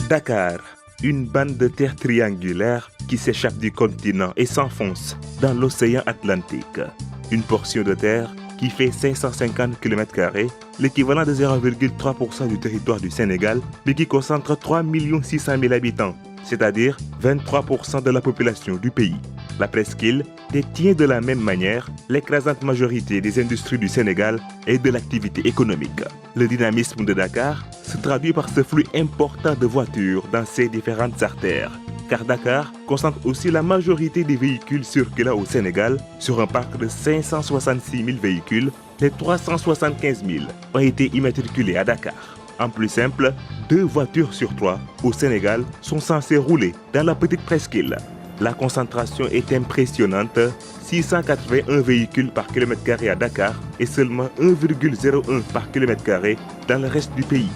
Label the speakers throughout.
Speaker 1: Dakar, une bande de terre triangulaire qui s'échappe du continent et s'enfonce dans l'océan Atlantique. Une portion de terre qui fait 550 km², l'équivalent de 0,3% du territoire du Sénégal, mais qui concentre 3 600 000 habitants, c'est-à-dire 23% de la population du pays. La presqu'île détient de la même manière l'écrasante majorité des industries du Sénégal et de l'activité économique. Le dynamisme de Dakar se traduit par ce flux important de voitures dans ses différentes artères, car Dakar concentre aussi la majorité des véhicules circulant au Sénégal. Sur un parc de 566 000 véhicules, les 375 000 ont été immatriculés à Dakar. En plus simple, 2 voitures sur 3 au Sénégal sont censées rouler dans la petite presqu'île. La concentration est impressionnante, 681 véhicules par km² à Dakar et seulement 1,01 par km² dans le reste du pays.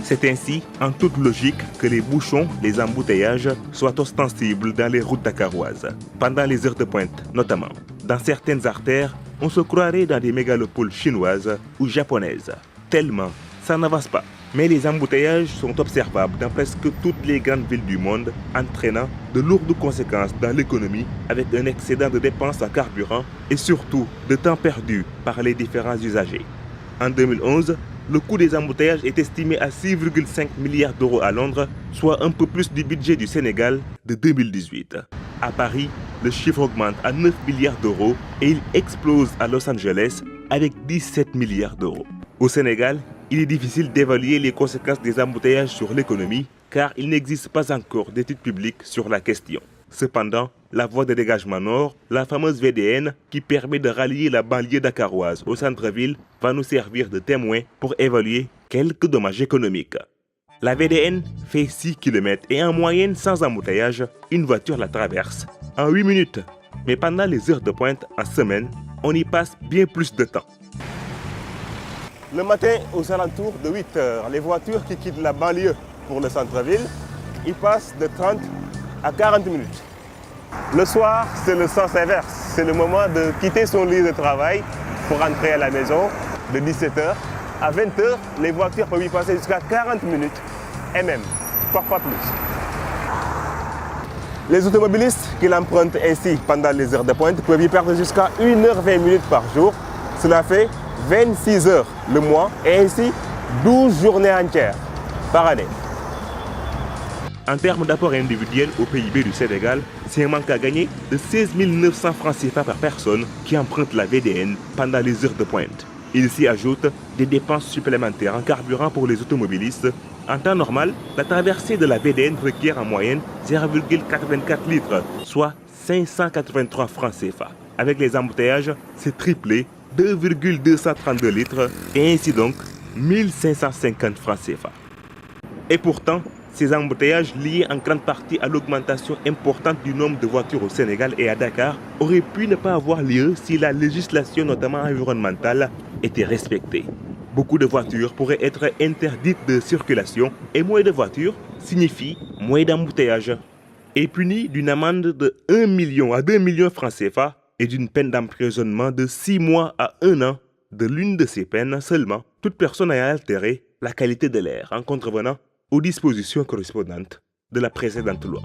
Speaker 1: C'est ainsi, en toute logique, que les bouchons, les embouteillages soient ostensibles dans les routes dakaroises, pendant les heures de pointe notamment. Dans certaines artères, on se croirait dans des mégalopoles chinoises ou japonaises, tellement ça n'avance pas. Mais les embouteillages sont observables dans presque toutes les grandes villes du monde, entraînant de lourdes conséquences dans l'économie avec un excédent de dépenses en carburant et surtout de temps perdu par les différents usagers. En 2011, le coût des embouteillages est estimé à 6,5 milliards d'euros à Londres, soit un peu plus du budget du Sénégal de 2018. À Paris, le chiffre augmente à 9 milliards d'euros et il explose à Los Angeles avec 17 milliards d'euros. Au Sénégal, il est difficile d'évaluer les conséquences des embouteillages sur l'économie car il n'existe pas encore d'études publiques sur la question. Cependant, la voie de dégagement nord, la fameuse VDN qui permet de rallier la banlieue dakaroise au centre-ville, va nous servir de témoin pour évaluer quelques dommages économiques. La VDN fait 6 km et en moyenne sans embouteillage, une voiture la traverse en 8 minutes. Mais pendant les heures de pointe en semaine, on y passe bien plus de temps. Le matin, aux alentours de 8 heures, les voitures qui quittent la banlieue pour le centre-ville, ils passent de 30 à 40 minutes. Le soir, c'est le sens inverse. C'est le moment de quitter son lieu de travail pour rentrer à la maison de 17 heures. À 20 heures, les voitures peuvent y passer jusqu'à 40 minutes et même, parfois plus. Les automobilistes qui l'empruntent ainsi pendant les heures de pointe peuvent y perdre jusqu'à 1h20 par jour. Cela fait 26 heures le mois et ainsi 12 journées entières par année. En termes d'apport individuel au PIB du Sénégal, c'est un manque à gagner de 16 900 francs CFA par personne qui emprunte la VDN pendant les heures de pointe. Il s'y ajoute des dépenses supplémentaires en carburant pour les automobilistes. En temps normal, la traversée de la VDN requiert en moyenne 0,84 litres, soit 583 francs CFA. Avec les embouteillages, c'est triplé, 2,232 litres et ainsi donc 1550 francs CFA. Et pourtant, ces embouteillages liés en grande partie à l'augmentation importante du nombre de voitures au Sénégal et à Dakar auraient pu ne pas avoir lieu si la législation, notamment environnementale, était respectée. Beaucoup de voitures pourraient être interdites de circulation et moins de voitures signifie moins d'embouteillages. Et puni d'une amende de 1 million à 2 millions francs CFA et d'une peine d'emprisonnement de 6 mois à 1 an, de l'une de ces peines seulement, toute personne ayant altéré la qualité de l'air en contrevenant aux dispositions correspondantes de la précédente loi.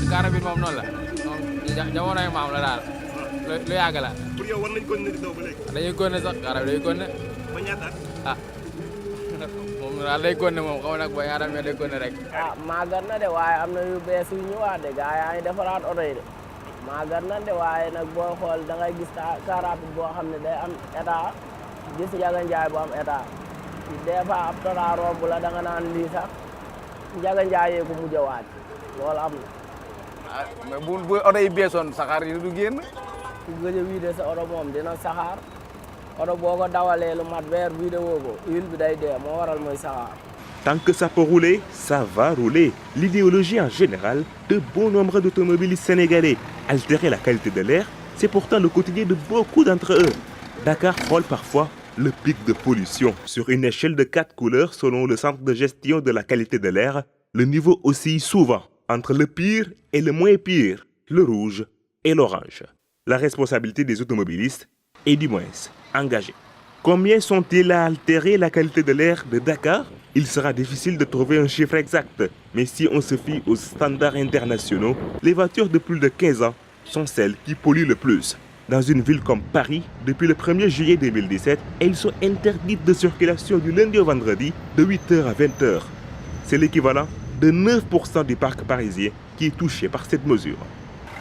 Speaker 2: Garab bi moom noonu la jamonoy maam la daal lu yàgg la.
Speaker 1: Pour yow war nañ ko ne di daw ba léegi.
Speaker 2: dañuy continuer sax garab dañuy continuer.
Speaker 1: Ba ñaata
Speaker 2: ah moom daal day continuer moom xaw nag ba ñaata mais day continuer rek.
Speaker 3: màggat na de waaye am na yu bees yu ñëwaat de gars yaa ngi defaraat oto yi de màggat na de waaye nag boo xool da ngay gis car rapide boo xam ne day am état gis Ndiaga Ndiaye bu am état des fois ab Tata romb la da nga naan lii sax Ndiaga Ndiaye ko mujj a waaj loolu am na.
Speaker 2: mais bu oto yi beesoon saxaar yi du génn.
Speaker 3: ku gëj a wiide sa oto moom dina saxaar oto boo ko dawalee lu mat weer vidéo ko huile bi day dee moo waral muy saxaar.
Speaker 1: Tant que ça peut rouler, ça va rouler. L'idéologie en général de bon nombre d'automobilistes sénégalais. Altérer la qualité de l'air, c'est pourtant le quotidien de beaucoup d'entre eux. Dakar frôle parfois le pic de pollution. Sur une échelle de 4 couleurs selon le centre de gestion de la qualité de l'air, le niveau oscille souvent entre le pire et le moins pire, le rouge et l'orange. La responsabilité des automobilistes est du moins engagée. Combien sont-ils à altérer la qualité de l'air de Dakar? Il sera difficile de trouver un chiffre exact, mais si on se fie aux standards internationaux, les voitures de plus de 15 ans sont celles qui polluent le plus. Dans une ville comme Paris, depuis le 1er juillet 2017, elles sont interdites de circulation du lundi au vendredi de 8h à 20h. C'est l'équivalent de 9% du parc parisien qui est touché par cette mesure.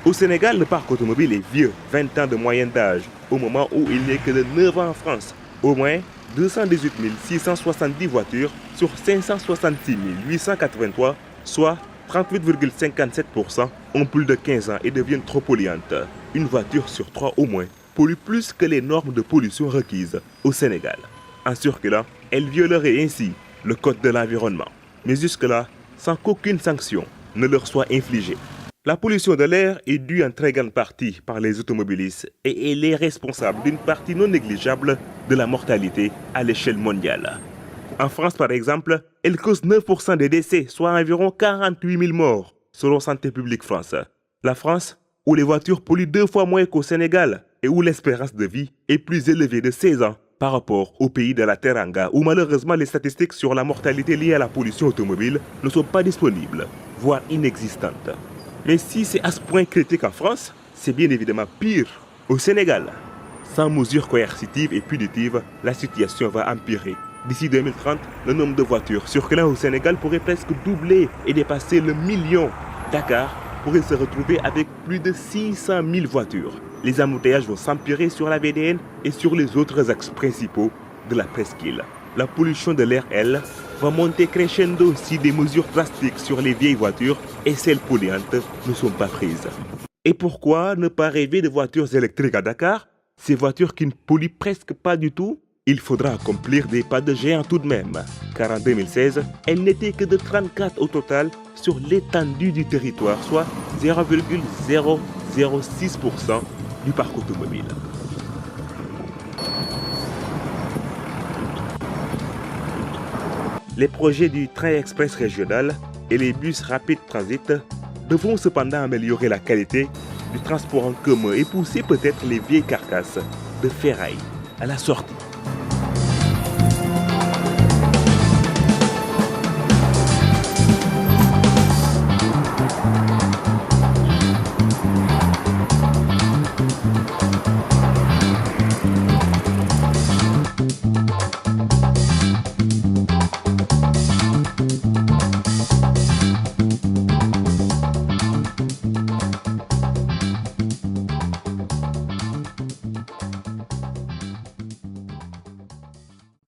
Speaker 1: Au Sénégal, le parc automobile est vieux, 20 ans de moyenne d'âge, au moment où il n'est que de 9 ans en France. Au moins 218 670 voitures sur 566 883, soit 38,57%, ont plus de 15 ans et deviennent trop polluantes. Une voiture sur 3 au moins pollue plus que les normes de pollution requises au Sénégal. En circulant, elle violerait ainsi le code de l'environnement. Mais jusque-là, sans qu'aucune sanction ne leur soit infligée. La pollution de l'air est due en très grande partie par les automobilistes et elle est responsable d'une partie non négligeable de la mortalité à l'échelle mondiale. En France, par exemple, elle cause 9% des décès, soit environ 48 000 morts, selon Santé publique France. La France, où les voitures polluent 2 fois moins qu'au Sénégal et où l'espérance de vie est plus élevée de 16 ans par rapport au pays de la Teranga, où malheureusement les statistiques sur la mortalité liée à la pollution automobile ne sont pas disponibles, voire inexistantes. Mais si c'est à ce point critique en France, c'est bien évidemment pire au Sénégal. Sans mesures coercitives et punitives, la situation va empirer. D'ici 2030, le nombre de voitures circulant au Sénégal pourrait presque doubler et dépasser le million. Dakar pourrait se retrouver avec plus de 600 000 voitures. Les embouteillages vont s'empirer sur la VDN et sur les autres axes principaux de la presqu'île. La pollution de l'air, elle, va monter crescendo si des mesures drastiques sur les vieilles voitures et celles polluantes ne sont pas prises. Et pourquoi ne pas rêver de voitures électriques à Dakar? Ces voitures qui ne polluent presque pas du tout? Il faudra accomplir des pas de géant tout de même, car en 2016, elles n'étaient que de 34 au total sur l'étendue du territoire, soit 0,006% du parc automobile. Les projets du train express régional et les bus rapid transit devront cependant améliorer la qualité du transport en commun et pousser peut-être les vieilles carcasses de ferraille à la sortie.